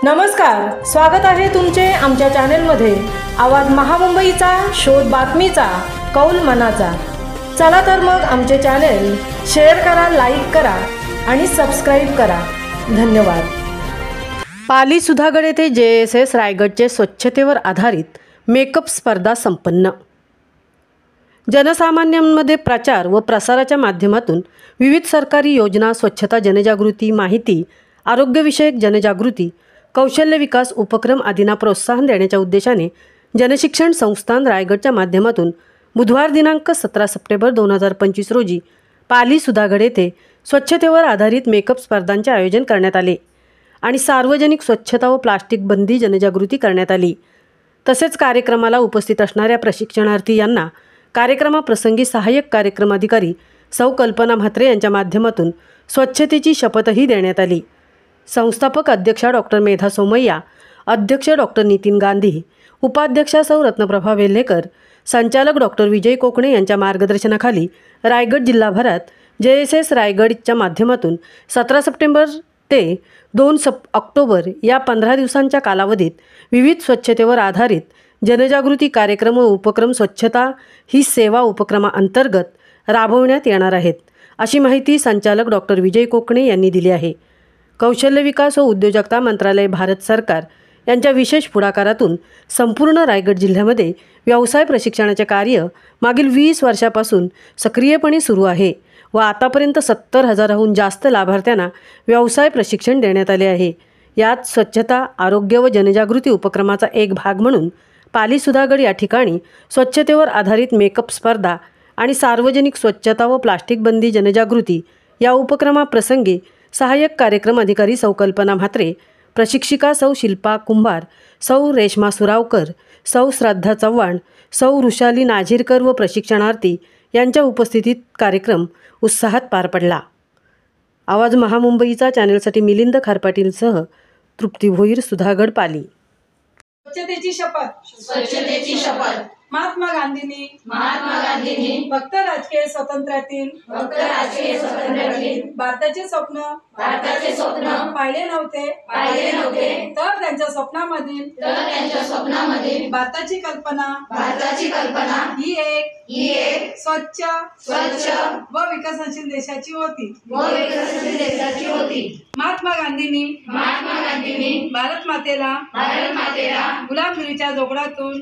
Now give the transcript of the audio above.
नमस्कार, स्वागत आहे तुमचे आमच्या चॅनेलमध्ये। आवाज महामुंबईचा, शोध बातमीचा, कौल मनाचा। चला तर मग आमचे चॅनेल शेअर करा, लाईक करा आणि सबस्क्राईब करा। धन्यवाद। पाली सुधागड येथे JSS रायगडचे स्वच्छतेवर आधारित मेकअप स्पर्धा संपन्न। जनसामान्यांमध्ये प्रचार व प्रसाराच्या माध्यमातून विविध सरकारी योजना, स्वच्छता जनजागृती, माहिती, आरोग्यविषयक जनजागृती, कौशल्य विकास उपक्रम आदींना प्रोत्साहन देण्याच्या उद्देशाने जनशिक्षण संस्थान रायगडच्या माध्यमातून बुधवार दिनांक 17 सप्टेंबर 2025 रोजी पाली सुधागड येथे स्वच्छतेवर आधारित मेकअप स्पर्धांचे आयोजन करण्यात आले आणि सार्वजनिक स्वच्छता व प्लास्टिक बंदी जनजागृती करण्यात आली। तसेच कार्यक्रमाला उपस्थित असणाऱ्या प्रशिक्षणार्थी यांना कार्यक्रमाप्रसंगी सहाय्यक कार्यक्रम अधिकारी सौ कल्पना म्हात्रे यांच्या माध्यमातून स्वच्छतेची शपथही देण्यात आली। संस्थापक अध्यक्षा डॉक्टर मेधा सोमय्या, अध्यक्ष डॉक्टर नितीन गांधी, उपाध्यक्षा सौ रत्नप्रभा वेल्हेकर, संचालक डॉक्टर विजय कोकणे यांच्या मार्गदर्शनाखाली रायगड जिल्हाभरात JSS रायगडच्या माध्यमातून 17 सप्टेंबर ते 2 ऑक्टोबर या 15 दिवसांच्या कालावधीत विविध स्वच्छतेवर आधारित जनजागृती कार्यक्रम व उपक्रम स्वच्छता ही सेवा उपक्रमाअंतर्गत राबवण्यात येणार आहेत, अशी माहिती संचालक डॉक्टर विजय कोकणे यांनी दिली आहे। कौशल्य विकास व उद्योजकता मंत्रालय, भारत सरकार यांच्या विशेष पुढाकारातून संपूर्ण रायगड जिल्ह्यामध्ये व्यवसाय प्रशिक्षणाचे कार्य मागील 20 वर्षापासून सक्रियपणे सुरू आहे व आतापर्यंत 70,000हून जास्त लाभार्थ्यांना व्यवसाय प्रशिक्षण देण्यात आले आहे। यात स्वच्छता, आरोग्य व जनजागृती उपक्रमाचा एक भाग म्हणून पाली सुधागड या ठिकाणी स्वच्छतेवर आधारित मेकअप स्पर्धा आणि सार्वजनिक स्वच्छता व प्लास्टिक बंदी जनजागृती या उपक्रमाप्रसंगी सहाय्यक कार्यक्रम अधिकारी सौ कल्पना म्हात्रे, प्रशिक्षिका सौ शिल्पा कुंभार, सौ रेश्मा सुरावकर, सौ श्रद्धा चव्हाण, सौ ऋषाली नाझीरकर व प्रशिक्षणार्थी यांच्या उपस्थितीत कार्यक्रम उत्साहात पार पडला। आवाज महामुंबईचा चॅनलसाठी मिलिंद खारपाटीलसह तृप्ती भोईर, सुधागड, पाली। स्वच्छतेची शपथ। स्वच्छतेची शपथ। महात्मा गांधींनी भक्त राजकीय स्वातंत्र्यातील भारताचे स्वप्न पाहिले नव्हते, तर त्यांच्या स्वप्नामधील भारताची कल्पना ही एक स्वच्छ व विकसनशील देशाची होती। महात्मा गांधींनी भारत मातेला गुलामगिरीच्या जोगडातून